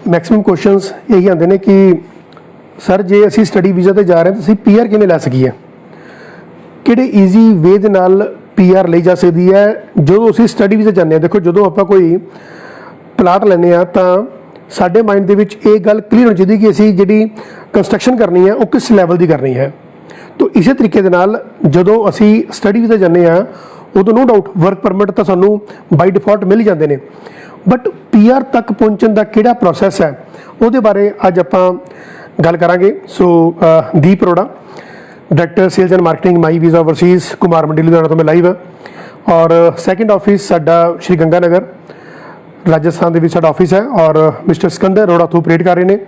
Maximum questions यही आते हैं कि सर जे असी स्टडी वीज़ा ते जा रहे हैं तो असी PR किवें लै सकीए, किहड़े ईजी वे दे नाल PR ਲਈ जा सकती है जो असी स्टडी वीज़ा जाने। देखो जो आप कोई प्लाट लैने आ तो साडे माइंड दे विच ये गल क्लीयर होनी चाहिए कि असी जिहड़ी कंस्ट्रक्शन करनी है वो किस लैवल की करनी है। तो इस तरीके दे नाल जदों असी स्टडी वीज़ा जाने आ उदों नो डाउट वर्क परमिट तो सानू बाई डिफॉल्ट मिल ही जाते हैं, बट PR तक पहुँचने का किहड़ा प्रोसैस है उहदे बारे अज आपां गल करांगे। सो Deep Arora, director sales and marketing my visa overseas, Kumar Mandi Ludhiana तो मैं लाइव है। और सैकेंड ऑफिस साडा श्री गंगानगर राजस्थान के साडा ऑफिस है और मिस्टर सिकंदर अरोड़ा तो ऑपरेट कर रहे हैं।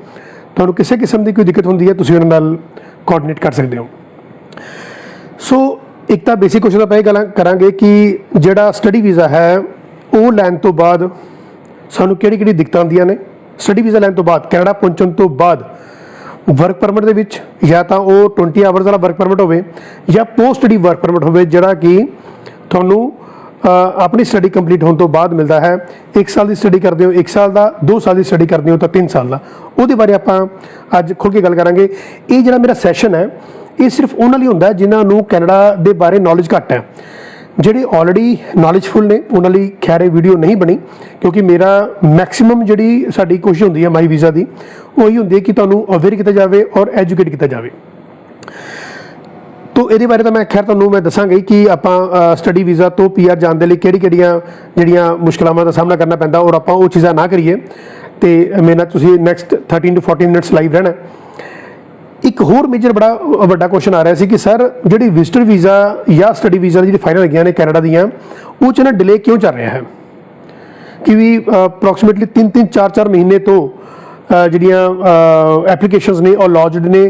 तुहानूं किसी किस्म की कोई दिक्कत होंदी है तुसीं उहनां नाल कोआर्डिनेट कर सकते हो। सो एक तो बेसिक क्वेश्चन आप ये गल करांगे कि जिहड़ा स्टडी वीज़ा है वो लैन तो बाद सानूं किहड़ी दिक्कतां आउंदियां ने। स्टडी वीज़ा लैन तो बाद कैनेडा पहुंचण तो बाद वर्क परमिट दे विच या तो वो 20 आवर्स वाला वर्क परमिट होवे या पोस्ट स्टडी वर्क परमिट होवे जिहड़ा कि तुहानूं अपनी स्टडी कंप्लीट होने तो बाद मिलता है। 1 साल की स्टडी करते हो 1 साल का, 2 साल की स्टडी करते हो तो 3 साल का। उहदे बारे आपां अज खुल के गल करांगे। ये जिहड़ा मेरा सैशन है ये सिर्फ उन्हां लई हुंदा जिन्हां कैनेडा के बारे नॉलेज घट है। ਜਿਹੜੇ ਆਲਰੇਡੀ ਨੌਲੇਜਫੁਲ ਨੇ ਉਹਨਾਂ ਲਈ ਖੈਰ ਇਹ ਵੀਡੀਓ नहीं बनी, क्योंकि मेरा मैक्सिमम ਜਿਹੜੀ ਸਾਡੀ ਕੋਸ਼ਿਸ਼ ਹੁੰਦੀ ਹੈ ਮਾਈ ਵੀਜ਼ਾ ਦੀ ਉਹ ਹੀ ਹੁੰਦੀ ਹੈ ਕਿ ਤੁਹਾਨੂੰ ਅਵੇਅਰ ਕੀਤਾ ਜਾਵੇ ਔਰ ਐਜੂਕੇਟ ਕੀਤਾ ਜਾਵੇ। तो ये बारे तो मैं खैर तुहानूं मैं दसांगा कि आपां स्टडी वीज़ा तो PR जाण दे लई किहड़ियां जिहड़ियां मुश्किलां दा सामना करना पैंदा और आपां वो चीज़ां ना करिए। तो मेरे नाल तुसीं नैक्सट 13 to 14 मिनट्स लाइव रहना। एक होर मेजर बड़ा वड्डा क्वेश्चन आ रहा है कि सर जी विजिटर वीज़ा या स्टडी वीज़ा जी फाइल लगियां ने कैनेडा दियां वो च ना डिले क्यों चल रहा है कि भी अप्रोक्सीमेटली 3-3 4-4 महीने तो जिहड़ियां एप्लीकेशनस ने और लॉन्चड ने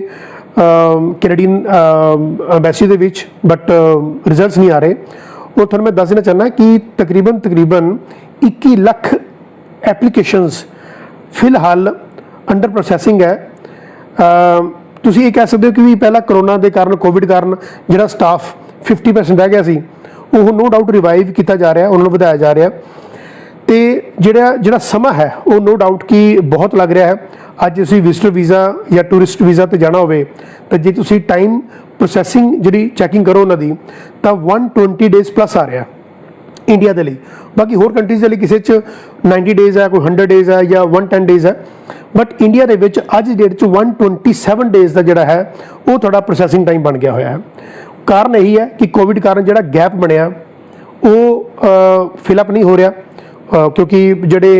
Canadian embassy they which, but results नहीं आ रहे। और तुहानूं मैं दस देना चाहना कि तकरीबन 21 लाख एप्लीकेशनस फिलहाल अंडर प्रोसैसिंग है। ਤੁਸੀਂ ਇਹ ਕਹਿ ਸਕਦੇ ਹੋ ਕਿ ਵੀ ਪਹਿਲਾਂ ਕਰੋਨਾ ਦੇ ਕਾਰਨ ਕੋਵਿਡ ਕਾਰਨ ਜਿਹੜਾ ਸਟਾਫ 50% ਰਹਿ ਗਿਆ ਸੀ ਉਹ ਨੋ ਡਾਊਟ ਰਿਵਾਈਵ ਕੀਤਾ ਜਾ ਰਿਹਾ, ਉਹਨਾਂ ਨੂੰ ਵਧਾਇਆ ਜਾ ਰਿਹਾ। ਤੇ ਜਿਹੜਾ ਸਮਾਂ ਹੈ ਉਹ ਨੋ ਡਾਊਟ ਕਿ ਬਹੁਤ ਲੱਗ ਰਿਹਾ ਹੈ। ਅੱਜ ਤੁਸੀਂ ਵਿਜ਼ਟਰ ਵੀਜ਼ਾ ਜਾਂ ਟੂਰਿਸਟ ਵੀਜ਼ਾ ਤੇ ਜਾਣਾ ਹੋਵੇ ਤਾਂ ਜੇ ਤੁਸੀਂ ਟਾਈਮ ਪ੍ਰੋਸੈਸਿੰਗ ਜਿਹੜੀ ਚੈਕਿੰਗ ਕਰੋ ਉਹਨਾਂ ਦੀ ਤਾਂ 120 ਡੇਜ਼ ਪਲੱਸ ਆ ਰਿਹਾ इंडिया के लिए। बाकी होर कंट्रीज़ के लिए किसी 90 डेज़ है, कोई 100 डेज़ है या 110 डेज़ है, बट इंडिया के विच अज की डेट 127 डेज़ का जोड़ा है वो थोड़ा प्रोसैसिंग टाइम बन गया होया है। कारण यही है कि कोविड कारण जो गैप बनया वो फिलअप नहीं हो रहा, क्योंकि जोड़े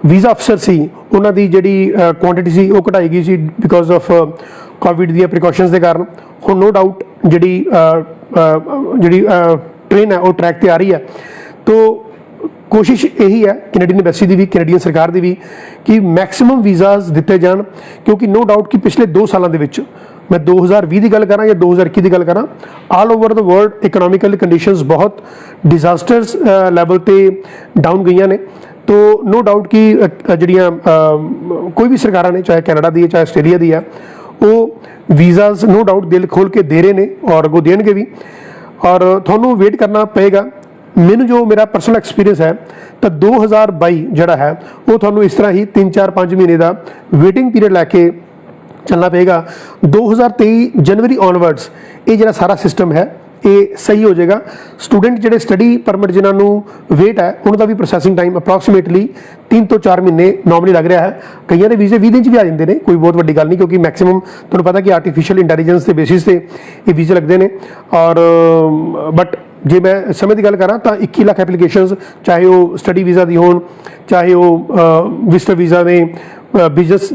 वीज़ा अफसर सी उन्हों की जी क्वांटिटी सी वो घटाई गई सी बिकॉज ऑफ कोविड दी प्रिकॉशनस के कारण। हुण नो डाउट जी ट्रेन है वो ट्रैक पर आ रही है। तो कोशिश यही है कैनेडियन एम्बेसी की भी, कैनेडियन सरकार की भी, कि मैक्सिमम वीज़ाज दिते जान, क्योंकि नो डाउट कि पिछले 2 सालों के विच मैं 2020 की गल करा या 2021 की गल करा all over the world economical conditions बहुत डिजास्टर्स लैवल पर डाउन गई ने। तो नो डाउट कि जिहड़ियां कोई भी सरकारां ने चाहे कैनेडा दी है चाहे आस्ट्रेलिया दी है वो वीज़ाज नो डाउट दिल खोल के दे रहे हैं और अगों देणगे भी। और थोनों वेट करना पेगा। मैनू जो मेरा पर्सनल एक्सपीरियंस है तो 2022 जड़ा है वो थोनों इस तरह ही 3-4-5 महीने का वेटिंग पीरियड लैके चलना पेगा। 2023 जनवरी ऑनवर्ड्स ये जरा सारा सिस्टम है ये सही हो जाएगा। स्टूडेंट जो स्टडी परमिट जिन्होंने वेट है उनका भी प्रोसैसिंग टाइम अप्रोक्सीमेटली 3 to 4 महीने नॉर्मली लग रहा है। कई के वीज़े 20 दिन भी आ जाते हैं, कोई बहुत वड्डी गल नहीं, क्योंकि मैक्सिमम तुहानूं पता कि आर्टिफिशियल इंटैलीजेंस के बेसिस से ये वीज़े लगते हैं। और बट जे मैं समय की गल करा तो 21 लाख एप्लीकेशनस चाहे वो स्टडी वीज़ा दी होण चाहे वो विजिटर वीज़ा ने, बिजनस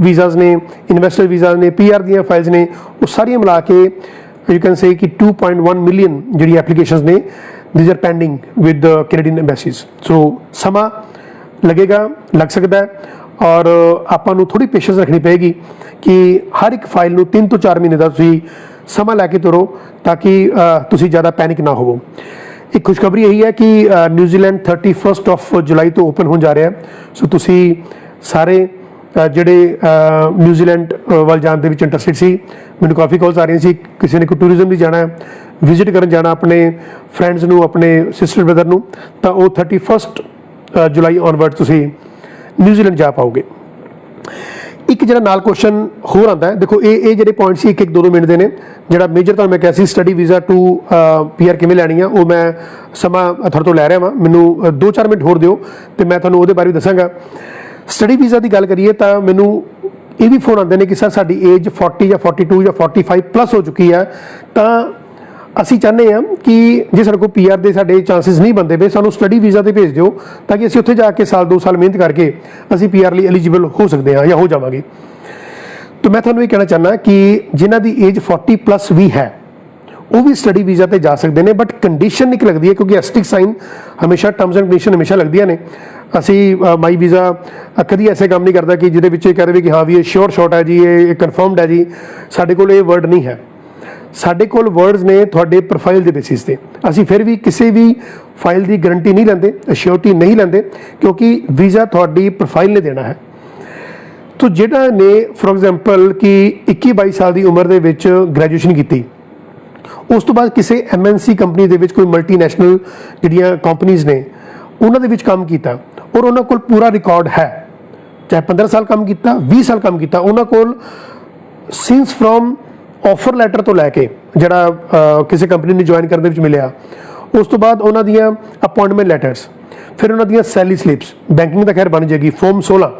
वीज़ाज ने, इन्वेस्टर वीज़ा ने, PR दी फाइल्स ने, वो सारियां मिला के यू कैन से कि 2.1 मिलियन जी एप्लीकेशंस ने these are pending with Canadian embassies. सो समा लगेगा, लग सकता है और आपां नूं थोड़ी पेशेंस रखनी पेगी कि हर एक फाइल नूं 3 to 4 महीने का तुसीं समा लैके तुरो ताकि तुसीं ज़्यादा पैनिक ना होवो। एक खुशखबरी यही है कि न्यूजीलैंड 31 जुलाई तो ओपन हो जा रहा है। सो तुसीं सारे ਜਿਹੜੇ न्यूजीलैंड ਵੱਲ ਜਾਣ ਦੇ ਵਿੱਚ ਇੰਟਰਸਟਿਡ ਸੀ, ਮੈਨੂੰ ਕਾਫੀ ਕਾਲਸ ਆ ਰਹੀਆਂ ਸੀ, ਕਿਸੇ ਨੇ ਕੋਈ ਟੂਰਿਜ਼ਮ ਲਈ ਜਾਣਾ ਹੈ, ਵਿਜ਼ਿਟ ਕਰਨ ਜਾਣਾ ਆਪਣੇ ਫਰੈਂਡਸ ਨੂੰ, ਆਪਣੇ ਸਿਸਟਰ ਬ੍ਰਦਰ ਨੂੰ, ਤਾਂ ਉਹ 31 जुलाई ऑनवर्ड ਤੁਸੀਂ ਨਿਊਜ਼ੀਲੈਂਡ ਜਾ ਪਾਓਗੇ। ਇੱਕ ਜਿਹੜਾ ਨਾਲ ਕੁਐਸਚਨ ਹੋਰ ਆਉਂਦਾ ਹੈ, ਦੇਖੋ ਇਹ ਜਿਹੜੇ ਪੁਆਇੰਟ ਸੀ 1-1 2-2 ਮਿੰਟ ਦੇ ਨੇ। ਜਿਹੜਾ ਮੇਜਰ ਤੁਹਾਨੂੰ ਮੈਂ ਕਿਹਾ ਸੀ ਸਟੱਡੀ ਵੀਜ਼ਾ ਟੂ PR ਕਿਵੇਂ ਲੈਣੀ ਆ, ਉਹ ਮੈਂ ਸਮਾਂ ਤੁਹਾਡੇ ਤੋਂ ਲੈ ਰਿਹਾ ਵਾਂ, ਮੈਨੂੰ 2-4 ਮਿੰਟ ਹੋਰ ਦਿਓ ਤੇ ਮੈਂ ਤੁਹਾਨੂੰ ਉਹਦੇ ਬਾਰੇ ਵੀ ਦੱਸਾਂਗਾ। ਸਟੱਡੀ ਵੀਜ਼ਾ ਦੀ ਗੱਲ ਕਰੀਏ ਤਾਂ ਮੈਨੂੰ ਇਹ ਵੀ ਫੋਨ ਆਉਂਦੇ ਨੇ ਕਿ ਸਰ ਸਾਡੀ ਏਜ 40 ਜਾਂ 42 ਜਾਂ 45 ਪਲੱਸ ਹੋ ਚੁੱਕੀ ਹੈ, ਤਾਂ ਅਸੀਂ ਚਾਹੁੰਦੇ ਹਾਂ ਕਿ ਜੇ ਸਾਡੇ ਕੋਲ PR ਦੇ ਸਾਡੇ ਚਾਂਸਿਸ ਨਹੀਂ ਬਣਦੇ ਪਏ, ਸਾਨੂੰ ਸਟੱਡੀ ਵੀਜ਼ਾ 'ਤੇ ਭੇਜ ਦਿਓ ਤਾਂ ਕਿ ਅਸੀਂ ਉੱਥੇ ਜਾ ਕੇ ਸਾਲ 2 ਸਾਲ ਮਿਹਨਤ ਕਰਕੇ ਅਸੀਂ PR ਲਈ ਐਲੀਜੀਬਲ ਹੋ ਸਕਦੇ ਹਾਂ ਜਾਂ ਹੋ ਜਾਵਾਂਗੇ। ਤਾਂ ਮੈਂ ਤੁਹਾਨੂੰ ਇਹ ਕਹਿਣਾ ਚਾਹੁੰਦਾ ਕਿ ਜਿਨ੍ਹਾਂ ਦੀ ਏਜ 40 ਪਲੱਸ ਵੀ ਹੈ ਉਹ ਵੀ ਸਟੱਡੀ ਵੀਜ਼ਾ 'ਤੇ ਜਾ ਸਕਦੇ ਨੇ, ਬਟ ਕੰਡੀਸ਼ਨ ਇੱਕ ਲੱਗਦੀ ਹੈ ਕਿਉਂਕਿ ਐਸਟਿਕ ਸਾਈਨ ਹਮੇਸ਼ਾ ਟਰਮਸ ਐਂਡ ਕੰਡੀਸ਼ਨ ਹਮੇਸ਼ਾ ਲੱਗਦੀਆਂ ਨੇ। ਅਸੀਂ ਮਾਈ ਵੀਜ਼ਾ ਕਦੀ ਐਸੇ ਕੰਮ ਨਹੀਂ ਕਰਦਾ ਕਿ ਜਿਹਦੇ ਵਿੱਚ ਇਹ ਕਹਿ ਰਹੇ ਕਿ ਹਾਂ ਵੀ ਇਹ ਸ਼ੋਰ ਸ਼ਾਟ ਹੈ ਜੀ, ਇਹ ਕਨਫਰਮਡ ਹੈ ਜੀ। ਸਾਡੇ ਕੋਲ ਇਹ ਵਰਡ ਨਹੀਂ ਹੈ, ਸਾਡੇ ਕੋਲ ਵਰਡਸ ਨੇ ਤੁਹਾਡੇ ਪ੍ਰੋਫਾਈਲ ਦੇ ਬੇਸਿਸ ਤੇ। ਅਸੀਂ ਫਿਰ ਵੀ ਕਿਸੇ ਵੀ ਫਾਈਲ ਦੀ ਗਰੰਟੀ ਨਹੀਂ ਲੈਂਦੇ, ਅਸ਼ੋਰਟੀ ਨਹੀਂ ਲੈਂਦੇ, ਕਿਉਂਕਿ ਵੀਜ਼ਾ ਤੁਹਾਡੀ ਪ੍ਰੋਫਾਈਲ ਨੇ ਦੇਣਾ ਹੈ। ਤੋ ਜਿਹੜਾ ਨੇ ਫੋਰ ਐਗਜ਼ਾਮਪਲ ਕਿ 21-22 ਸਾਲ ਦੀ ਉਮਰ ਦੇ ਵਿੱਚ ਗ੍ਰੈਜੂਏਸ਼ਨ ਕੀਤੀ, ਉਸ ਤੋਂ ਬਾਅਦ ਕਿਸੇ MNC ਕੰਪਨੀ ਦੇ ਵਿੱਚ ਕੋਈ ਮਲਟੀਨੈਸ਼ਨਲ ਜਿਹੜੀਆਂ ਕੰਪਨੀਜ਼ ਨੇ ਉਹਨਾਂ ਦੇ ਵਿੱਚ ਕੰਮ ਕੀਤਾ ਔਰ ਉਹਨਾਂ ਕੋਲ ਪੂਰਾ ਰਿਕਾਰਡ ਹੈ, ਚਾਹੇ 15 ਸਾਲ ਕੰਮ ਕੀਤਾ, 20 ਸਾਲ ਕੰਮ ਕੀਤਾ, ਉਹਨਾਂ ਕੋਲ ਸਿੰਸ ਫਰੋਮ ਆਫਰ ਲੈਟਰ ਤੋਂ ਲੈ ਕੇ ਜਿਹੜਾ ਕਿਸੇ ਕੰਪਨੀ ਨੂੰ ਜੁਆਇਨ ਕਰਨ ਦੇ ਵਿੱਚ ਮਿਲਿਆ, ਉਸ ਤੋਂ ਬਾਅਦ ਉਹਨਾਂ ਦੀਆਂ ਅਪਾਇੰਟਮੈਂਟ ਲੈਟਰਸ, ਫਿਰ ਉਹਨਾਂ ਦੀਆਂ ਸੈਲਰੀ ਸਲਿਪਸ, ਬੈਂਕਿੰਗ ਦਾ ਖੈਰ ਬਣ ਜਾਏਗੀ, ਫਾਰਮ 16।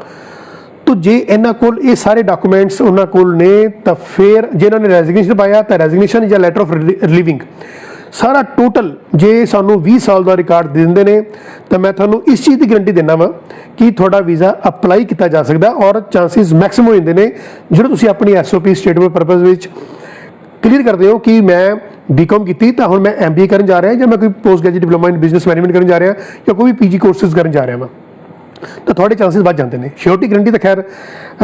ਤੋ ਜੇ ਇਹਨਾਂ ਕੋਲ ਇਹ ਸਾਰੇ ਡਾਕੂਮੈਂਟਸ ਉਹਨਾਂ ਕੋਲ ਨੇ ਤਾਂ ਫਿਰ ਜੇ ਇਹਨਾਂ ਨੇ ਰੈਜ਼ਿਗਨੇਸ਼ਨ ਪਾਇਆ ਤਾਂ ਰੈਜ਼ਿਗਨੇਸ਼ਨ ਜਾਂ ਲੈਟਰ ਆਫ ਰਿਲੀਵਿੰਗ ਸਾਰਾ ਟੋਟਲ ਜੇ ਸਾਨੂੰ 20 ਸਾਲ ਦਾ ਰਿਕਾਰਡ ਦੇ ਦਿੰਦੇ ਨੇ ਤਾਂ ਮੈਂ ਤੁਹਾਨੂੰ ਇਸ ਚੀਜ਼ ਦੀ ਗਰੰਟੀ ਦਿੰਦਾ ਵਾਂ ਕਿ ਤੁਹਾਡਾ ਵੀਜ਼ਾ ਅਪਲਾਈ ਕੀਤਾ ਜਾ ਸਕਦਾ ਔਰ ਚਾਂਸਿਸ ਮੈਕਸਿਮਮ ਹੋ ਜਾਂਦੇ ਨੇ ਜਦੋਂ ਤੁਸੀਂ ਆਪਣੀ SOP ਸਟੇਟਮੈਂਟ ਪਰਪਸ ਵਿੱਚ ਕਲੀਅਰ ਕਰਦੇ ਹੋ ਕਿ ਮੈਂ BCom ਕੀਤੀ ਤਾਂ ਹੁਣ ਮੈਂ MBA ਕਰਨ ਜਾ ਰਿਹਾ ਜਾਂ ਮੈਂ ਕੋਈ post graduate diploma in business management ਕਰਨ ਜਾ ਰਿਹਾ ਜਾਂ ਕੋਈ ਵੀ PG ਕੋਰਸਿਸ ਕਰਨ ਜਾ ਰਿਹਾ ਵਾਂ, ਤਾਂ ਤੁਹਾਡੇ ਚਾਂਸਿਸ ਵੱਧ ਜਾਂਦੇ ਨੇ। ਸ਼ੋਰਟੀ ਗਰੰਟੀ ਤਾਂ ਖੈਰ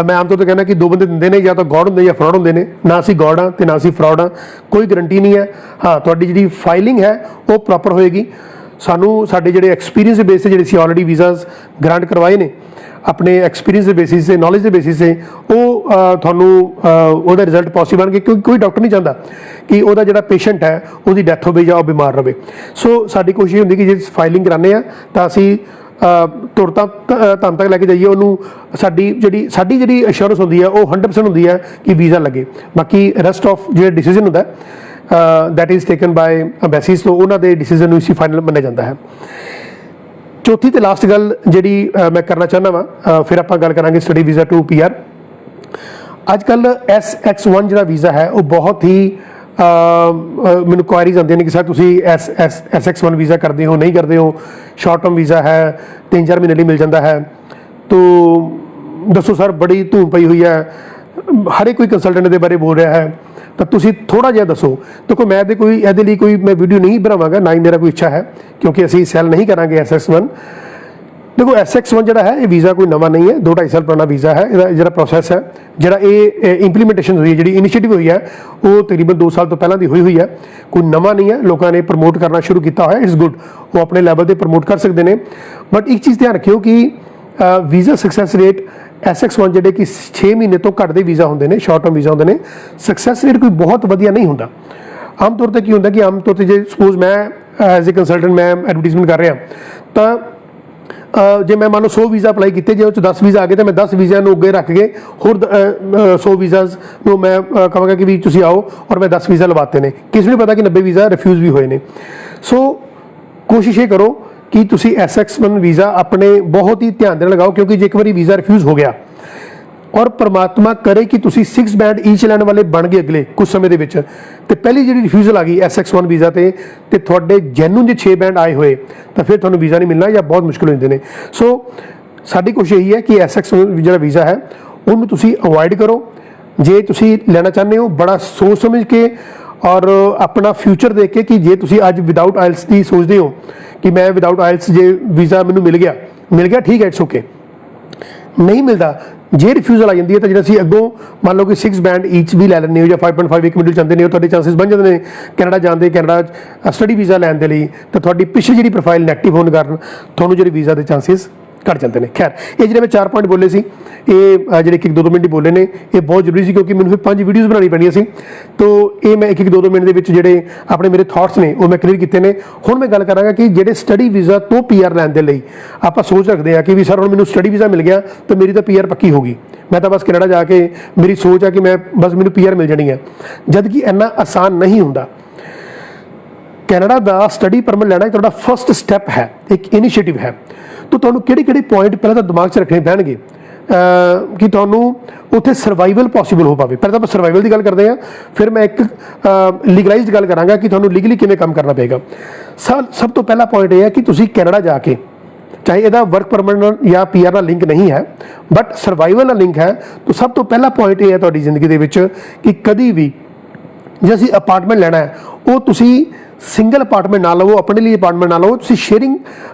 ਮੈਂ ਆਮ ਤੌਰ 'ਤੇ ਕਹਿੰਦਾ ਕਿ 2 ਬੰਦੇ ਦਿੰਦੇ ਨੇ, ਜਾਂ ਤਾਂ ਗੌਡ ਹੁੰਦੇ ਜਾਂ ਫਰਾਡ ਹੁੰਦੇ ਨੇ। ਨਾ ਅਸੀਂ ਗੌਡ ਹਾਂ ਅਤੇ ਨਾ ਅਸੀਂ ਫਰਾਡ ਹਾਂ, ਕੋਈ ਗਰੰਟੀ ਨਹੀਂ ਹੈ। ਹਾਂ, ਤੁਹਾਡੀ ਜਿਹੜੀ ਫਾਈਲਿੰਗ ਹੈ ਉਹ ਪ੍ਰੋਪਰ ਹੋਏਗੀ। ਸਾਨੂੰ ਸਾਡੇ ਜਿਹੜੇ ਐਕਸਪੀਰੀਅੰਸ ਦੇ ਬੇਸ 'ਤੇ ਜਿਹੜੇ ਅਸੀਂ ਆਲਰੇਡੀ ਵੀਜ਼ਾਸ ਗ੍ਰਾਂਟ ਕਰਵਾਏ ਨੇ ਆਪਣੇ ਐਕਸਪੀਰੀਅੰਸ ਦੇ ਬੇਸਿਸ 'ਤੇ, ਨੌਲੇਜ ਦੇ ਬੇਸਿਸ 'ਤੇ, ਉਹ ਤੁਹਾਨੂੰ ਉਹਦਾ ਰਿਜ਼ਲਟ ਪੋਸੀਬਲ ਬਣਗੇ, ਕਿਉਂਕਿ ਕੋਈ ਡਾਕਟਰ ਨਹੀਂ ਚਾਹੁੰਦਾ ਕਿ ਉਹਦਾ ਜਿਹੜਾ ਪੇਸ਼ੈਂਟ ਹੈ ਉਹਦੀ ਡੈਥ ਹੋਵੇ ਜਾਂ ਉਹ ਬਿਮਾਰ ਰਹੇ। ਸੋ ਸਾਡੀ ਕੋਸ਼ਿਸ਼ ਹੁੰਦੀ ਕਿ ਜੇ ਫਾਈਲਿੰਗ ਕਰਾਉਂਦੇ ਹਾਂ ਤਾਂ ਅਸੀਂ ਤੁਰਤਾਂ ਤੱਕ ਲੈ ਕੇ ਜਾਈਏ ਉਹਨੂੰ। ਸਾਡੀ ਜਿਹੜੀ ਅਸ਼ੋਰੈਂਸ ਹੁੰਦੀ ਹੈ ਉਹ 100% ਹੁੰਦੀ ਹੈ ਕਿ ਵੀਜ਼ਾ ਲੱਗੇ। ਬਾਕੀ ਰੈਸਟ ਆਫ ਜਿਹੜਾ ਡਿਸੀਜ਼ਨ ਹੁੰਦਾ that is taken bye embassies, ਤੋਂ ਉਹਨਾਂ ਦੇ ਡਿਸੀਜ਼ਨ ਨੂੰ ਇਸੀ ਫਾਈਨਲ ਮੰਨਿਆ ਜਾਂਦਾ ਹੈ। ਚੌਥੀ ਤੇ ਲਾਸਟ ਗੱਲ ਜਿਹੜੀ ਮੈਂ ਕਰਨਾ ਚਾਹੁੰਦਾ ਵਾਂ, ਫਿਰ ਆਪਾਂ ਗੱਲ ਕਰਾਂਗੇ ਸਟੱਡੀ ਵੀਜ਼ਾ ਟੂ PR। ਅੱਜ ਕੱਲ੍ਹ SX1 ਜਿਹੜਾ ਵੀਜ਼ਾ ਹੈ ਉਹ ਬਹੁਤ ਹੀ ਮੈਨੂੰ ਕੁਆਇਰੀਜ਼ ਆਉਂਦੀਆਂ ਨੇ ਕਿ ਸਰ ਤੁਸੀਂ SX1 ਵੀਜ਼ਾ ਕਰਦੇ ਹੋ, ਨਹੀਂ ਕਰਦੇ ਹੋ, ਸ਼ਾਰਟ ਟਰਮ ਵੀਜ਼ਾ ਹੈ, 3-4 ਮਹੀਨੇ ਲਈ ਮਿਲ ਜਾਂਦਾ ਹੈ, ਤੋ ਦੱਸੋ ਸਰ ਬੜੀ ਧੂਮ ਪਈ ਹੋਈ ਹੈ, ਹਰ ਇੱਕ ਕੋਈ ਕੰਸਲਟੈਂਟ ਦੇ ਬਾਰੇ ਬੋਲ ਰਿਹਾ ਹੈ, ਤਾਂ ਤੁਸੀਂ ਥੋੜ੍ਹਾ ਜਿਹਾ ਦੱਸੋ। ਦੇਖੋ ਮੈਂ ਇਹਦੇ ਲਈ ਕੋਈ ਮੈਂ ਵੀਡੀਓ ਨਹੀਂ ਬਣਾਵਾਂਗਾ, ਨਾ ਹੀ ਮੇਰਾ ਕੋਈ ਇੱਛਾ ਹੈ, ਕਿਉਂਕਿ ਅਸੀਂ ਸੈਲ ਨਹੀਂ ਕਰਾਂਗੇ SX1। ਦੇਖੋ SX1 ਜਿਹੜਾ ਹੈ ਇਹ ਵੀਜ਼ਾ ਕੋਈ ਨਵਾਂ ਨਹੀਂ ਹੈ, 2-2.5 ਸਾਲ ਪੁਰਾਣਾ ਵੀਜ਼ਾ ਹੈ। ਇਹਦਾ ਜਿਹੜਾ ਪ੍ਰੋਸੈਸ ਹੈ, ਜਿਹੜਾ ਇਹ ਇੰਪਲੀਮੈਂਟੇਸ਼ਨ ਹੋਈ ਹੈ, ਜਿਹੜੀ ਇਨੀਸ਼ੀਏਟਿਵ ਹੋਈ ਹੈ, ਉਹ ਤਕਰੀਬਨ 2 ਸਾਲ ਤੋਂ ਪਹਿਲਾਂ ਦੀ ਹੋਈ ਹੈ, ਕੋਈ ਨਵਾਂ ਨਹੀਂ ਹੈ। ਲੋਕਾਂ ਨੇ ਪ੍ਰਮੋਟ ਕਰਨਾ ਸ਼ੁਰੂ ਕੀਤਾ ਹੋਇਆ, ਇਟਸ ਗੁੱਡ, ਉਹ ਆਪਣੇ ਲੈਵਲ 'ਤੇ ਪ੍ਰਮੋਟ ਕਰ ਸਕਦੇ ਨੇ। ਬਟ ਇੱਕ ਚੀਜ਼ ਧਿਆਨ ਰੱਖਿਓ ਕਿ ਵੀਜ਼ਾ ਸਕਸੈਸ ਰੇਟ SX1 ਜਿਹੜੇ ਕਿ 6 ਮਹੀਨੇ ਤੋਂ ਘੱਟ ਦੇ ਵੀਜ਼ਾ ਹੁੰਦੇ ਨੇ, ਸ਼ਾਰਟ ਟਰਮ ਵੀਜ਼ਾ ਹੁੰਦੇ ਨੇ, ਸਕਸੈਸ ਰੇਟ ਕੋਈ ਬਹੁਤ ਵਧੀਆ ਨਹੀਂ ਹੁੰਦਾ। ਆਮ ਤੌਰ 'ਤੇ ਕੀ ਹੁੰਦਾ ਕਿ ਆਮ ਤੌਰ 'ਤੇ ਜੇ ਸਪੋਜ਼ ਮੈਂ ਐਜ਼ ਏ ਕੰਸਲਟੈਂਟ ਮੈਂ ਐਡਵਰਟੀਜ਼ਮੈਂਟ ਕਰ ਰਿਹਾ ਤਾਂ ਜੇ ਮੈਂ ਮੰਨ ਲਓ 100 ਵੀਜ਼ਾ ਅਪਲਾਈ ਕੀਤੇ, ਜੇ ਉਹ 'ਚ 10 ਵੀਜ਼ਾ ਆ ਗਏ ਤਾਂ ਮੈਂ 10 ਵੀਜ਼ਿਆਂ ਨੂੰ ਅੱਗੇ ਰੱਖ ਕੇ ਹੋਰ 100 ਵੀਜ਼ਾਸ ਨੂੰ ਮੈਂ ਕਹਾਂਗਾ ਕਿ ਵੀ ਤੁਸੀਂ ਆਓ, ਔਰ ਮੈਂ 10 ਵੀਜ਼ਾ ਲਵਾਤੇ ਨੇ। ਕਿਸੇ ਨੂੰ ਪਤਾ ਕਿ 90 ਵੀਜ਼ਾ ਰਿਫਿਊਜ਼ ਵੀ ਹੋਏ ਨੇ। ਸੋ ਕੋਸ਼ਿਸ਼ ਇਹ ਕਰੋ ਕਿ ਤੁਸੀਂ SX1 ਵੀਜ਼ਾ ਆਪਣੇ ਬਹੁਤ ਹੀ ਧਿਆਨ ਦੇ ਨਾਲ ਲਗਾਓ, ਕਿਉਂਕਿ ਜੇ ਇੱਕ ਵਾਰੀ ਵੀਜ਼ਾ ਰਿਫਿਊਜ਼ ਹੋ ਗਿਆ ਔਰ ਪਰਮਾਤਮਾ ਕਰੇ ਕਿ ਤੁਸੀਂ 6 ਬੈਂਡ ਈਚ ਲੈਣ ਵਾਲੇ ਬਣ ਗਏ ਅਗਲੇ ਕੁਝ ਸਮੇਂ ਦੇ ਵਿੱਚ, ਤੇ ਪਹਿਲੀ ਜਿਹੜੀ ਰਿਫਿਊਜ਼ਲ ਆ ਗਈ SX1 ਵੀਜ਼ਾ ਤੇ ਤੁਹਾਡੇ ਜੈਨੂਨ ਜੇ 6 ਬੈਂਡ ਆਏ ਹੋਏ ਤਾਂ ਫਿਰ ਤੁਹਾਨੂੰ ਵੀਜ਼ਾ ਨਹੀਂ ਮਿਲਣਾ ਜਾਂ ਬਹੁਤ ਮੁਸ਼ਕਿਲ ਹੋ ਜਾਂਦੇ ਨੇ। ਸੋ ਸਾਡੀ ਕੋਸ਼ਿਸ਼ ਇਹੀ ਹੈ ਕਿ SX1 ਜਿਹੜਾ ਵੀਜ਼ਾ ਹੈ ਉਹਨੂੰ ਤੁਸੀਂ ਅਵੋਇਡ ਕਰੋ। ਜੇ ਤੁਸੀਂ ਲੈਣਾ ਚਾਹੁੰਦੇ ਹੋ ਬੜਾ ਸੋਚ ਸਮਝ ਕੇ ਔਰ ਆਪਣਾ ਫਿਊਚਰ ਦੇਖ ਕੇ, ਕਿ ਜੇ ਤੁਸੀਂ ਅੱਜ ਵਿਦਆਊਟ ਆਇਲਸ ਦੀ ਸੋਚਦੇ ਹੋ ਕਿ ਮੈਂ ਵਿਦਆਊਟ ਆਇਲਸ ਜੇ ਵੀਜ਼ਾ ਮੈਨੂੰ ਮਿਲ ਗਿਆ ਠੀਕ ਹੈ, ਇਟਸ ਓਕੇ। ਨਹੀਂ ਮਿਲਦਾ, ਜੇ ਰਿਫਿਊਜ਼ਲ ਆ ਜਾਂਦੀ ਹੈ ਤਾਂ ਜਿਹੜਾ ਅਸੀਂ ਅੱਗੋਂ ਮੰਨ ਲਓ ਕਿ 6 ਬੈਂਡ ਈਚ ਵੀ ਲੈ ਲੈਂਦੇ ਹੋ ਜਾਂ 5.5 ਇੱਕ ਮਿਡਲ ਚਾਹੁੰਦੇ ਨੇ, ਤੁਹਾਡੇ ਚਾਂਸਿਸ ਬਣ ਜਾਂਦੇ ਨੇ ਕੈਨੇਡਾ ਜਾਣ ਦੇ, ਕੈਨੇਡਾ ਸਟੱਡੀ ਵੀਜ਼ਾ ਲੈਣ ਦੇ ਲਈ। ਤਾਂ ਤੁਹਾਡੀ ਪਿਛਲੀ ਜਿਹੜੀ ਪ੍ਰੋਫਾਈਲ ਨੈਗੇਟਿਵ ਹੋਣ ਕਾਰਨ ਤੁਹਾਨੂੰ ਜਿਹੜੇ ਵੀਜ਼ਾ ਦੇ ਚਾਂਸਿਸ ਘੱਟ ਜਾਂਦੇ ਨੇ। ਖੈਰ ਇਹ ਜਿਹੜੇ ਮੈਂ 4 ਪੁਆਇੰਟ ਬੋਲੇ ਸੀ, ਇਹ ਜਿਹੜੇ 1-2 ਮਿੰਟ ਹੀ ਬੋਲੇ ਨੇ, ਇਹ ਬਹੁਤ ਜ਼ਰੂਰੀ ਸੀ ਕਿਉਂਕਿ ਮੈਨੂੰ ਫਿਰ 5 ਵੀਡੀਓਜ਼ ਬਣਾਉਣੀ ਪੈਣੀਆਂ ਸੀ। ਤੋ ਇਹ ਮੈਂ 1-2 ਮਿੰਟ ਦੇ ਵਿੱਚ ਜਿਹੜੇ ਆਪਣੇ ਮੇਰੇ ਥਾਟਸ ਨੇ ਉਹ ਮੈਂ ਕਲੀਅਰ ਕੀਤੇ ਨੇ। ਹੁਣ ਮੈਂ ਗੱਲ ਕਰਾਂਗਾ ਕਿ ਜਿਹੜੇ ਸਟੱਡੀ ਵੀਜ਼ਾ ਤੋਂ PR ਲੈਣ ਦੇ ਲਈ ਆਪਾਂ ਸੋਚ ਰੱਖਦੇ ਹਾਂ ਕਿ ਵੀ ਸਰ ਹੁਣ ਮੈਨੂੰ ਸਟੱਡੀ ਵੀਜ਼ਾ ਮਿਲ ਗਿਆ ਤਾਂ ਮੇਰੀ ਤਾਂ PR ਪੱਕੀ ਹੋ ਗਈ, ਮੈਂ ਤਾਂ ਬਸ ਕੈਨੇਡਾ ਜਾ ਕੇ ਮੇਰੀ ਸੋਚ ਹੈ ਕਿ ਮੈਂ ਬਸ ਮੈਨੂੰ PR ਮਿਲ ਜਾਣੀ ਹੈ, ਜਦ ਕਿ ਇੰਨਾ ਆਸਾਨ ਨਹੀਂ ਹੁੰਦਾ। ਕੈਨੇਡਾ ਦਾ ਸਟੱਡੀ ਪਰਮਿਟ ਲੈਣਾ ਤੁਹਾਡਾ ਫਸਟ ਸਟੈਪ ਹੈ, ਇੱਕ ਇਨੀਸ਼ੀਏਟਿਵ ਹੈ। ਤਾਂ ਤੁਹਾਨੂੰ ਕਿਹੜੇ ਪੁਆਇੰਟ ਪਹਿਲਾਂ ਤਾਂ ਦਿਮਾਗ 'ਚ ਰੱਖਣੇ ਪੈਣਗੇ ਕਿ ਤੁਹਾਨੂੰ ਉੱਥੇ ਸਰਵਾਈਵਲ ਪੋਸੀਬਲ ਹੋ ਪਾਵੇ। ਪਹਿਲਾਂ ਤਾਂ ਆਪਾਂ ਸਰਵਾਈਵਲ ਦੀ ਗੱਲ ਕਰਦੇ ਹਾਂ, ਫਿਰ ਮੈਂ ਇੱਕ ਲੀਗਲਾਈਜ਼ਡ ਗੱਲ ਕਰਾਂਗਾ ਕਿ ਤੁਹਾਨੂੰ ਲੀਗਲੀ ਕਿਵੇਂ ਕੰਮ ਕਰਨਾ ਪਏਗਾ। ਸਭ ਤੋਂ ਪਹਿਲਾ ਪੁਆਇੰਟ ਇਹ ਹੈ ਕਿ ਤੁਸੀਂ ਕੈਨੇਡਾ ਜਾ ਕੇ, ਚਾਹੇ ਇਹਦਾ ਵਰਕ ਪਰਮਿਟ ਨਾਲ ਜਾਂ PR ਨਾਲ ਲਿੰਕ ਨਹੀਂ ਹੈ ਬਟ ਸਰਵਾਈਵਲ ਨਾਲ ਲਿੰਕ ਹੈ, ਤਾਂ ਸਭ ਤੋਂ ਪਹਿਲਾ ਪੁਆਇੰਟ ਇਹ ਹੈ ਤੁਹਾਡੀ ਜ਼ਿੰਦਗੀ ਦੇ ਵਿੱਚ ਕਿ ਕਦੀ ਵੀ ਜੇ ਅਸੀਂ ਅਪਾਰਟਮੈਂਟ ਲੈਣਾ ਹੈ ਉਹ ਤੁਸੀਂ ਸਿੰਗਲ ਅਪਾਰਟਮੈਂਟ ਨਾ ਲਵੋ, ਆਪਣੇ ਲਈ ਅਪਾਰਟਮੈਂਟ ਨਾ ਲਵੋ, ਤੁਸੀਂ ਸ਼ੇਅਰਿੰਗ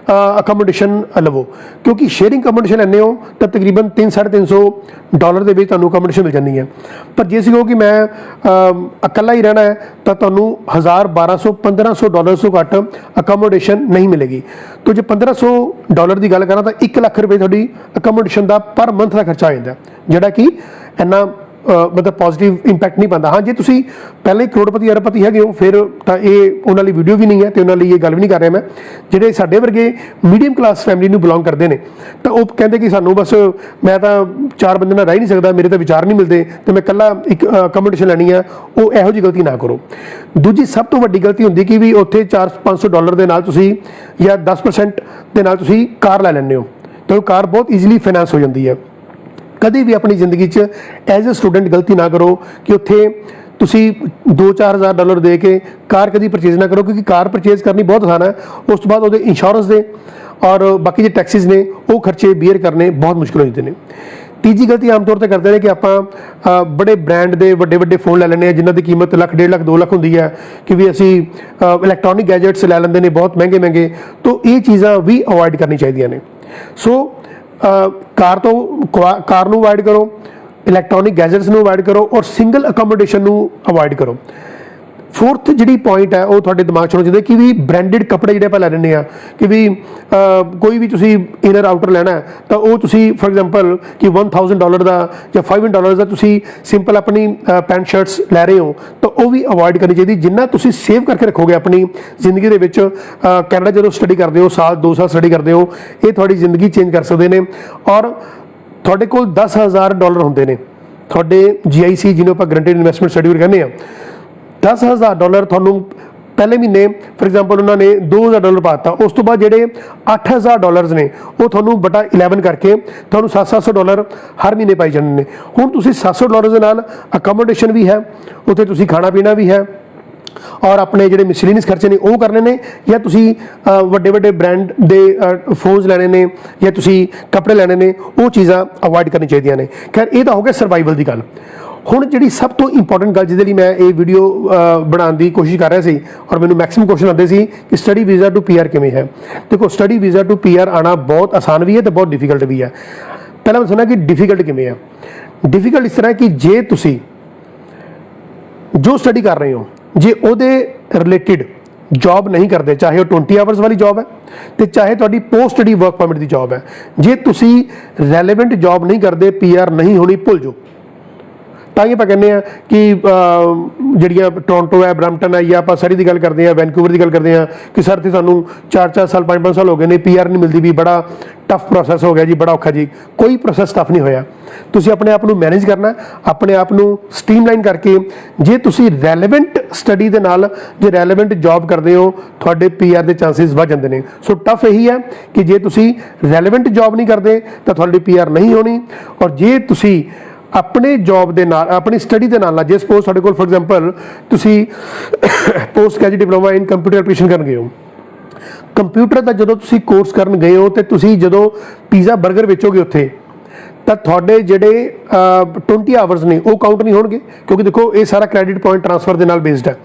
ਅਕੋਮੋਡੇਸ਼ਨ ਲਵੋ। ਕਿਉਂਕਿ ਸ਼ੇਅਰਿੰਗ ਅਕੋਮੋਡੇਸ਼ਨ ਲੈਂਦੇ ਹੋ ਤਾਂ ਤਕਰੀਬਨ $300-350 ਦੇ ਵਿੱਚ ਤੁਹਾਨੂੰ ਅਕੋਮੋਡੇਸ਼ਨ ਮਿਲ ਜਾਂਦੀ ਹੈ। ਪਰ ਜੇ ਅਸੀਂ ਕਹੋ ਕਿ ਮੈਂ ਇਕੱਲਾ ਹੀ ਰਹਿਣਾ ਹੈ ਤਾਂ ਤੁਹਾਨੂੰ $1,000, $1,200, $1,500 ਤੋਂ ਘੱਟ ਅਕੋਮੋਡੇਸ਼ਨ ਨਹੀਂ ਮਿਲੇਗੀ। ਤਾਂ ਜੇ $1,500 ਦੀ ਗੱਲ ਕਰਾਂ ਤਾਂ $1 ਲੱਖ ਤੁਹਾਡੀ ਅਕੋਮੋਡੇਸ਼ਨ ਦਾ ਪਰ ਮੰਥ ਦਾ ਖਰਚਾ ਆ ਜਾਂਦਾ, ਜਿਹੜਾ ਕਿ ਇੰਨਾ ਮਤਲਬ ਪੋਜ਼ੀਟਿਵ ਇੰਪੈਕਟ ਨਹੀਂ ਪਾਉਂਦਾ। ਹਾਂ ਜੇ ਤੁਸੀਂ ਪਹਿਲਾਂ ਹੀ ਕਰੋੜਪਤੀ ਅਰਬਪਤੀ ਹੈਗੇ ਹੋ ਫਿਰ ਤਾਂ ਇਹ ਉਹਨਾਂ ਲਈ ਵੀਡੀਓ ਵੀ ਨਹੀਂ ਹੈ ਤੇ ਉਹਨਾਂ ਲਈ ਇਹ ਗੱਲ ਵੀ ਨਹੀਂ ਕਰ ਰਿਹਾ ਮੈਂ। ਜਿਹੜੇ ਸਾਡੇ ਵਰਗੇ ਮੀਡੀਅਮ ਕਲਾਸ ਫੈਮਿਲੀ ਨੂੰ ਬਿਲੋਂਗ ਕਰਦੇ ਨੇ ਤਾਂ ਉਹ ਕਹਿੰਦੇ ਕਿ ਸਾਨੂੰ ਬਸ ਮੈਂ ਤਾਂ 4 ਬੰਦੇ ਨਾਲ ਰਹਿ ਨਹੀਂ ਸਕਦਾ, ਮੇਰੇ ਤਾਂ ਵਿਚਾਰ ਨਹੀਂ ਮਿਲਦੇ ਤੇ ਮੈਂ ਇਕੱਲਾ ਇੱਕ ਅਕੋਮੋਡੇਸ਼ਨ ਲੈਣੀ ਆ, ਉਹ ਇਹੋ ਜਿਹੀ ਗਲਤੀ ਨਾ ਕਰੋ। ਦੂਜੀ ਸਭ ਤੋਂ ਵੱਡੀ ਗਲਤੀ ਹੁੰਦੀ ਕਿ ਵੀ ਉੱਥੇ $400-500 ਦੇ ਨਾਲ ਤੁਸੀਂ ਜਾਂ 10% ਦੇ ਨਾਲ ਤੁਸੀਂ ਕਾਰ ਲੈ ਲੈਂਦੇ ਹੋ ਤਾਂ ਉਹ ਕਾਰ ਬਹੁਤ ਈਜ਼ੀਲੀ ਫਾਈਨੈਂਸ ਹੋ ਜਾਂਦੀ ਹੈ। ਕਦੇ ਵੀ ਆਪਣੀ ਜ਼ਿੰਦਗੀ 'ਚ ਐਜ਼ ਅ ਸਟੂਡੈਂਟ ਗਲਤੀ ਨਾ ਕਰੋ ਕਿ ਉੱਥੇ ਤੁਸੀਂ $2-4,000 ਦੇ ਕੇ ਕਾਰ ਕਦੀ ਪਰਚੇਜ਼ ਨਾ ਕਰੋ, ਕਿਉਂਕਿ ਕਾਰ ਪਰਚੇਜ਼ ਕਰਨੀ ਬਹੁਤ ਆਸਾਨ ਹੈ, ਉਸ ਤੋਂ ਬਾਅਦ ਉਹਦੇ ਇੰਸ਼ੋਰੈਂਸ ਦੇ ਔਰ ਬਾਕੀ ਜਿਹੜੇ ਟੈਕਸਿਸ ਨੇ ਉਹ ਖਰਚੇ ਬੀਅਰ ਕਰਨੇ ਬਹੁਤ ਮੁਸ਼ਕਿਲ ਹੋ ਜਾਂਦੇ ਨੇ। ਤੀਜੀ ਗਲਤੀ ਆਮ ਤੌਰ 'ਤੇ ਕਰਦੇ ਨੇ ਕਿ ਆਪਾਂ ਬੜੇ ਬ੍ਰਾਂਡ ਦੇ ਵੱਡੇ ਫੋਨ ਲੈ ਲੈਂਦੇ ਹਾਂ ਜਿਨ੍ਹਾਂ ਦੀ ਕੀਮਤ ਲੱਖ, 1.5 ਲੱਖ, 2 ਲੱਖ ਹੁੰਦੀ ਹੈ, ਕਿ ਵੀ ਅਸੀਂ ਇਲੈਕਟ੍ਰੋਨਿਕ ਗੈਜਟਸ ਲੈ ਲੈਂਦੇ ਨੇ ਬਹੁਤ ਮਹਿੰਗੇ। ਤਾਂ ਇਹ ਚੀਜ਼ਾਂ ਵੀ ਅਵੋਇਡ ਕਰਨੀ ਚਾਹੀਦੀਆਂ ਨੇ। ਸੋ ਕਾਰ ਨੂੰ ਅਵੋਇਡ ਕਰੋ, ਇਲੈਕਟ੍ਰੋਨਿਕ ਗੈਜਟਸ ਨੂੰ ਅਵੋਇਡ ਕਰੋ ਔਰ ਸਿੰਗਲ ਅਕੋਮੋਡੇਸ਼ਨ ਨੂੰ ਅਵੋਇਡ ਕਰੋ। ਫੋਰਥ ਜਿਹੜੀ ਪੁਆਇੰਟ ਹੈ ਉਹ ਤੁਹਾਡੇ ਦਿਮਾਗ 'ਚ ਹੋਣਾ ਚਾਹੀਦਾ ਕਿ ਵੀ ਬ੍ਰਾਂਡਡ ਕੱਪੜੇ ਜਿਹੜੇ ਆਪਾਂ ਲੈ ਲੈਂਦੇ ਹਾਂ, ਕਿ ਵੀ ਕੋਈ ਵੀ ਤੁਸੀਂ ਇਨਰ ਆਊਟਰ ਲੈਣਾ ਤਾਂ ਉਹ ਤੁਸੀਂ ਫੋਰ ਐਗਜ਼ਾਮਪਲ ਕਿ $1,000 ਦਾ ਜਾਂ $500 ਦਾ ਤੁਸੀਂ ਸਿੰਪਲ ਆਪਣੀ ਪੈਂਟ ਸ਼ਰਟਸ ਲੈ ਰਹੇ ਹੋ ਤਾਂ ਉਹ ਵੀ ਅਵੋਇਡ ਕਰਨੀ ਚਾਹੀਦੀ। ਜਿੰਨਾ ਤੁਸੀਂ ਸੇਵ ਕਰਕੇ ਰੱਖੋਗੇ ਆਪਣੀ ਜ਼ਿੰਦਗੀ ਦੇ ਵਿੱਚ, ਕੈਨੇਡਾ ਜਦੋਂ ਸਟੱਡੀ ਕਰਦੇ ਹੋ, 1-2 ਸਾਲ ਸਟੱਡੀ ਕਰਦੇ ਹੋ, ਇਹ ਤੁਹਾਡੀ ਜ਼ਿੰਦਗੀ ਚੇਂਜ ਕਰ ਸਕਦੇ ਨੇ। ਔਰ ਤੁਹਾਡੇ ਕੋਲ $10,000 ਹੁੰਦੇ ਨੇ, ਤੁਹਾਡੇ GIC ਜਿਹਨੂੰ ਆਪਾਂ ਗਰੰਟਿਡ ਇਨਵੈਸਟਮੈਂਟ ਸਰਟੀਫਿਕੇਟ ਕਹਿੰਦੇ ਆ, $10,000 ਤੁਹਾਨੂੰ ਪਹਿਲੇ ਮਹੀਨੇ ਫੋਰ ਐਗਜ਼ਾਮਪਲ ਉਹਨਾਂ ਨੇ $2,000 ਪਾ ਦਿੱਤਾ, ਉਸ ਤੋਂ ਬਾਅਦ ਜਿਹੜੇ $8,000 ਨੇ ਉਹ ਤੁਹਾਨੂੰ ਬਟਾ 11 ਕਰਕੇ ਤੁਹਾਨੂੰ $700 ਹਰ ਮਹੀਨੇ ਪਾਈ ਜਾਂਦੇ ਨੇ। ਹੁਣ ਤੁਸੀਂ $700 ਦੇ ਨਾਲ ਅਕੋਮੋਡੇਸ਼ਨ ਵੀ ਹੈ, ਉੱਥੇ ਤੁਸੀਂ ਖਾਣਾ ਪੀਣਾ ਵੀ ਹੈ ਔਰ ਆਪਣੇ ਜਿਹੜੇ ਮਿਸਲੀਨੀਅਸ ਖਰਚੇ ਨੇ ਉਹ ਕਰਨੇ ਨੇ, ਜਾਂ ਤੁਸੀਂ ਵੱਡੇ ਬ੍ਰਾਂਡ ਦੇ ਫੋਨਸ ਲੈਣੇ ਨੇ ਜਾਂ ਤੁਸੀਂ ਕੱਪੜੇ ਲੈਣੇ ਨੇ, ਉਹ ਚੀਜ਼ਾਂ ਅਵੋਇਡ ਕਰਨੀ ਚਾਹੀਦੀਆਂ ਨੇ। ਖੈਰ ਇਹ ਤਾਂ ਹੋ ਗਿਆ ਸਰਵਾਈਵਲ ਦੀ ਗੱਲ। ਹੁਣ ਜਿਹੜੀ ਸਭ ਤੋਂ ਇੰਪੋਰਟੈਂਟ ਗੱਲ ਜਿਹਦੇ ਲਈ ਮੈਂ ਇਹ ਵੀਡੀਓ ਬਣਾਉਣ ਦੀ ਕੋਸ਼ਿਸ਼ ਕਰ ਰਿਹਾ ਸੀ ਔਰ ਮੈਨੂੰ ਮੈਕਸਿਮਮ ਕੁਐਸਚਨ ਆਉਂਦੇ ਸੀ ਕਿ ਸਟੱਡੀ ਵੀਜ਼ਾ ਟੂ PR ਕਿਵੇਂ ਹੈ। ਦੇਖੋ ਸਟੱਡੀ ਵੀਜ਼ਾ ਟੂ PR ਆਉਣਾ ਬਹੁਤ ਆਸਾਨ ਵੀ ਹੈ ਤੇ ਬਹੁਤ ਡਿਫਿਕਲਟ ਵੀ ਹੈ। ਪਹਿਲਾਂ ਮੈਂ ਸੁਣਿਆ ਕਿ ਡਿਫਿਕਲਟ ਕਿਵੇਂ ਹੈ। ਡਿਫਿਕਲਟ ਇਸ ਤਰ੍ਹਾਂ ਕਿ ਜੇ ਤੁਸੀਂ ਜੋ ਸਟੱਡੀ ਕਰ ਰਹੇ ਹੋ ਜੇ ਉਹਦੇ ਰਿਲੇਟਿਡ ਜੌਬ ਨਹੀਂ ਕਰਦੇ, ਚਾਹੇ ਉਹ 20 ਆਵਰਸ ਵਾਲੀ ਜੌਬ ਹੈ ਤੇ ਚਾਹੇ ਤੁਹਾਡੀ ਪੋਸਟ ਸਟੱਡੀ ਵਰਕ ਪਰਮਿਟ ਦੀ ਜੌਬ ਹੈ, ਜੇ ਤੁਸੀਂ ਰੈਲੇਵੈਂਟ ਜੌਬ ਨਹੀਂ ਕਰਦੇ PR ਨਹੀਂ ਹੋਣੀ, ਭੁੱਲ ਜਾਓ। ਤਾਂ ਹੀ ਆਪਾਂ ਕਹਿੰਦੇ ਹਾਂ ਕਿ ਜਿਹੜੀਆਂ ਟੋਰਾਂਟੋ ਹੈ, ਬਰੈਂਪਟਨ ਹੈ, ਜਾਂ ਆਪਾਂ ਸਰੀ ਦੀ ਗੱਲ ਕਰਦੇ ਹਾਂ, ਵੈਨਕੂਵਰ ਦੀ ਗੱਲ ਕਰਦੇ ਹਾਂ ਕਿ ਸਰ ਇੱਥੇ ਸਾਨੂੰ 4-4 ਸਾਲ 5-5 ਸਾਲ ਹੋ ਗਏ ਨੇ, PR ਨਹੀਂ ਮਿਲਦੀ ਵੀ, ਬੜਾ ਟਫ ਪ੍ਰੋਸੈਸ ਹੋ ਗਿਆ ਜੀ, ਬੜਾ ਔਖਾ ਜੀ। ਕੋਈ ਪ੍ਰੋਸੈਸ ਟਫ ਨਹੀਂ ਹੋਇਆ। ਤੁਸੀਂ ਆਪਣੇ ਆਪ ਨੂੰ ਮੈਨੇਜ ਕਰਨਾ, ਆਪਣੇ ਆਪ ਨੂੰ ਸਟ੍ਰੀਮਲਾਈਨ ਕਰਕੇ ਜੇ ਤੁਸੀਂ ਰੈਲੇਵੈਂਟ ਸਟੱਡੀ ਦੇ ਨਾਲ ਜੇ ਰੈਲੇਵੈਂਟ ਜੌਬ ਕਰਦੇ ਹੋ ਤੁਹਾਡੇ PR ਦੇ ਚਾਂਸਿਸ ਵੱਧ ਜਾਂਦੇ ਨੇ। ਸੋ ਟਫ ਇਹੀ ਹੈ ਕਿ ਜੇ ਤੁਸੀਂ ਰੈਲੇਵੈਂਟ ਜੌਬ ਨਹੀਂ ਕਰਦੇ ਤਾਂ ਤੁਹਾਡੀ PR ਨਹੀਂ ਹੋਣੀ, ਔਰ ਜੇ ਤੁਸੀਂ ਆਪਣੇ ਜੌਬ ਦੇ ਨਾਲ ਆਪਣੀ ਸਟੱਡੀ ਦੇ ਨਾਲ ਜੇ ਸਪੋਜ਼ ਤੁਹਾਡੇ ਕੋਲ ਫੋਰ ਐਗਜ਼ਾਮਪਲ ਤੁਸੀਂ post graduate diploma in computer application ਕਰਨ ਗਏ ਹੋ, ਕੰਪਿਊਟਰ ਦਾ ਜਦੋਂ ਤੁਸੀਂ ਕੋਰਸ ਕਰਨ ਗਏ ਹੋ ਤੇ ਤੁਸੀਂ ਜਦੋਂ ਪੀਜ਼ਾ 버ਗਰ ਵੇਚੋਗੇ ਉੱਥੇ ਤਾਂ ਤੁਹਾਡੇ ਜਿਹੜੇ 20 ਆਵਰਸ ਨੇ ਉਹ ਕਾਊਂਟ ਨਹੀਂ ਹੋਣਗੇ, ਕਿਉਂਕਿ ਦੇਖੋ ਇਹ ਸਾਰਾ ਕ੍ਰੈਡਿਟ ਪੁਆਇੰਟ ਟ੍ਰਾਂਸਫਰ ਦੇ ਨਾਲ ਬੇਸਡ ਹੈ।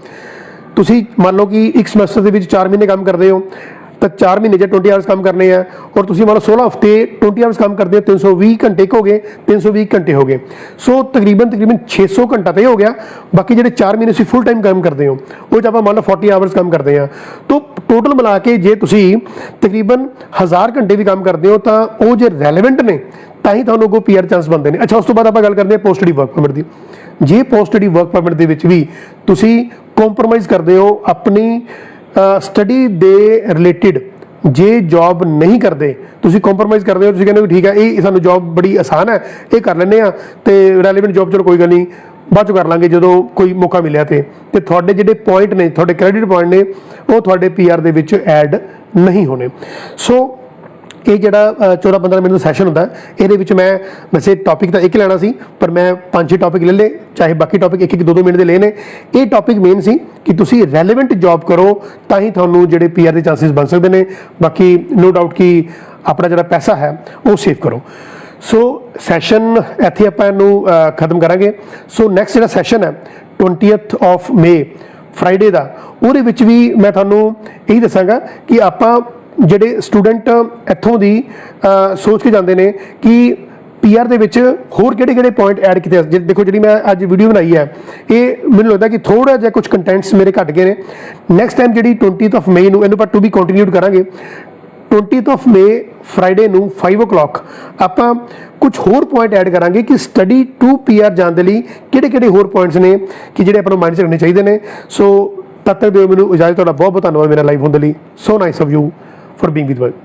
ਤੁਸੀਂ ਮੰਨ ਲਓ ਕਿ ਇੱਕ ਸਮੈਸਟਰ ਦੇ ਵਿੱਚ 4 ਮਹੀਨੇ ਕੰਮ ਕਰਦੇ ਹੋ, ਤਾਂ 4 ਮਹੀਨੇ 'ਚ 20 ਆਵਰਸ ਕੰਮ ਕਰਨੇ ਆ, ਔਰ ਤੁਸੀਂ ਮੰਨ ਲਓ 16 ਹਫ਼ਤੇ 20 ਆਵਰਸ ਕੰਮ ਕਰਦੇ ਹੋ, 320 ਘੰਟੇ ਹੋ ਗਏ, 320 ਘੰਟੇ ਹੋ ਗਏ। ਸੋ ਤਕਰੀਬਨ 600 ਘੰਟਾ ਤਾਂ ਇਹ ਹੋ ਗਿਆ। ਬਾਕੀ ਜਿਹੜੇ 4 ਮਹੀਨੇ ਤੁਸੀਂ ਫੁੱਲ ਟਾਈਮ ਕੰਮ ਕਰਦੇ ਹੋ, ਉਹ 'ਚ ਆਪਾਂ ਮੰਨ ਲਓ 40 ਆਵਰਸ ਕੰਮ ਕਰਦੇ ਆ, ਤਾਂ ਟੋਟਲ ਮਿਲਾ ਕੇ ਜੇ ਤੁਸੀਂ ਤਕਰੀਬਨ 1000 ਘੰਟੇ ਵੀ ਕੰਮ ਕਰਦੇ ਹੋ ਤਾਂ ਉਹ ਜੇ ਰੈਲੇਵੈਂਟ ਨੇ ਤਾਂ ਹੀ ਤੁਹਾਨੂੰ ਅੱਗੋਂ PR ਚਾਂਸ ਬਣਦੇ ਨੇ। ਅੱਛਾ, ਉਸ ਤੋਂ ਬਾਅਦ ਆਪਾਂ ਗੱਲ ਕਰਦੇ ਹਾਂ ਪੋਸਟ ਸਟੱਡੀ ਵਰਕ ਪਰਮਿਟ ਦੀ। ਜੇ ਪੋਸਟ ਸਟੱਡੀ ਵਰਕ ਪਰਮਿਟ ਦੇ ਵਿੱਚ ਵੀ ਤੁਸੀਂ ਕੰਪਰੋਮਾਈਜ਼ ਕਰਦੇ ਹੋ ਆਪਣੀ ਸਟੱਡੀ ਦੇ ਰਿਲੇਟਿਡ, ਜੇ ਜੌਬ ਨਹੀਂ ਕਰਦੇ, ਤੁਸੀਂ ਕੰਪਰੋਮਾਈਜ਼ ਕਰਦੇ ਹੋ, ਤੁਸੀਂ ਕਹਿੰਦੇ ਹੋ ਠੀਕ ਹੈ ਇਹ ਸਾਨੂੰ ਜੌਬ ਬੜੀ ਆਸਾਨ ਹੈ, ਇਹ ਕਰ ਲੈਂਦੇ ਆ, ਤੇ ਰੈਲੇਵੈਂਟ ਜੌਬ ਚਲੋ ਕੋਈ ਗੱਲ ਨਹੀਂ ਬਾਅਦ 'ਚ ਕਰ ਲਾਂਗੇ ਜਦੋਂ ਕੋਈ ਮੌਕਾ ਮਿਲਿਆ, ਤੇ ਤੁਹਾਡੇ ਜਿਹੜੇ ਪੁਆਇੰਟ ਨੇ, ਤੁਹਾਡੇ ਕ੍ਰੈਡਿਟ ਪੁਆਇੰਟ ਨੇ, ਉਹ ਤੁਹਾਡੇ PR ਦੇ ਵਿੱਚ ਐਡ ਨਹੀਂ ਹੋਣੇ। ਸੋ ਇਹ ਜਿਹੜਾ 14-15 ਮਿੰਟ ਦਾ ਸੈਸ਼ਨ ਹੁੰਦਾ, ਇਹਦੇ ਵਿੱਚ ਮੈਂ ਵੈਸੇ ਟੌਪਿਕ ਤਾਂ ਇੱਕ ਲੈਣਾ ਸੀ, ਪਰ ਮੈਂ 5-6 ਟੌਪਿਕ ਲੈ ਲਏ, ਚਾਹੇ ਬਾਕੀ ਟੌਪਿਕ 1-2 ਮਿੰਟ ਦੇ ਲਏ ਨੇ। ਇਹ ਟੌਪਿਕ ਮੇਨ ਸੀ ਕਿ ਤੁਸੀਂ ਰੈਲੇਵੈਂਟ ਜੌਬ ਕਰੋ ਤਾਂ ਹੀ ਤੁਹਾਨੂੰ ਜਿਹੜੇ PR ਦੇ ਚਾਂਸਿਸ ਬਣ ਸਕਦੇ ਨੇ। ਬਾਕੀ ਨੋ ਡਾਊਟ ਕਿ ਆਪਣਾ ਜਿਹੜਾ ਪੈਸਾ ਹੈ ਉਹ ਸੇਵ ਕਰੋ। ਸੋ ਸੈਸ਼ਨ ਇੱਥੇ ਆਪਾਂ ਇਹਨੂੰ ਖਤਮ ਕਰਾਂਗੇ। ਸੋ ਨੈਕਸਟ ਜਿਹੜਾ ਸੈਸ਼ਨ ਹੈ 20th ਆਫ ਮਈ ਫਰਾਈਡੇ ਦਾ, ਉਹਦੇ ਵਿੱਚ ਵੀ ਮੈਂ ਤੁਹਾਨੂੰ ਇਹੀ ਦੱਸਾਂਗਾ ਕਿ ਆਪਾਂ ਜਿਹੜੇ ਸਟੂਡੈਂਟ ਇੱਥੋਂ ਦੀ ਸੋਚ ਕੇ ਜਾਂਦੇ ਨੇ ਕਿ PR ਦੇ ਵਿੱਚ ਹੋਰ ਕਿਹੜੇ ਪੁਆਇੰਟ ਐਡ ਕੀਤੇ। ਦੇਖੋ ਜਿਹੜੀ ਮੈਂ ਅੱਜ ਵੀਡੀਓ ਬਣਾਈ ਹੈ, ਇਹ ਮੈਨੂੰ ਲੱਗਦਾ ਕਿ ਥੋੜਾ ਜਿਹਾ ਕੁਝ ਕੰਟੈਂਟਸ ਮੇਰੇ ਘੱਟ ਗਏ ਨੇ। ਨੈਕਸਟ ਟਾਈਮ ਜਿਹੜੀ 20th ਆਫ ਮਈ ਨੂੰ ਇਹਨੂੰ ਆਪਾਂ ਟੂ ਬੀ ਕੰਟੀਨਿਊਡ ਕਰਾਂਗੇ। 20th ਆਫ ਮਈ ਫਰਾਈਡੇ ਨੂੰ 5 o'clock ਆਪਾਂ ਕੁਝ ਹੋਰ ਪੁਆਇੰਟ ਐਡ ਕਰਾਂਗੇ ਕਿ ਸਟੱਡੀ ਟੂ PR ਜਾਣ ਦੇ ਲਈ ਕਿਹੜੇ ਹੋਰ ਪੁਆਇੰਟਸ ਨੇ ਕਿ ਜਿਹੜੇ ਆਪਾਂ ਨੂੰ ਮਾਈਂਡ 'ਚ ਰੱਖਣੇ ਚਾਹੀਦੇ ਨੇ। ਸੋ ਤਦ ਤੱਕ ਦਿਓ ਮੈਨੂੰ ਇਜਾਜ਼ਤ। ਤੁਹਾਡਾ ਬਹੁਤ ਧੰਨਵਾਦ ਮੇਰਾ ਲਾਈਵ ਹੋਣ ਦੇ ਲਈ। So nice of you for being with us.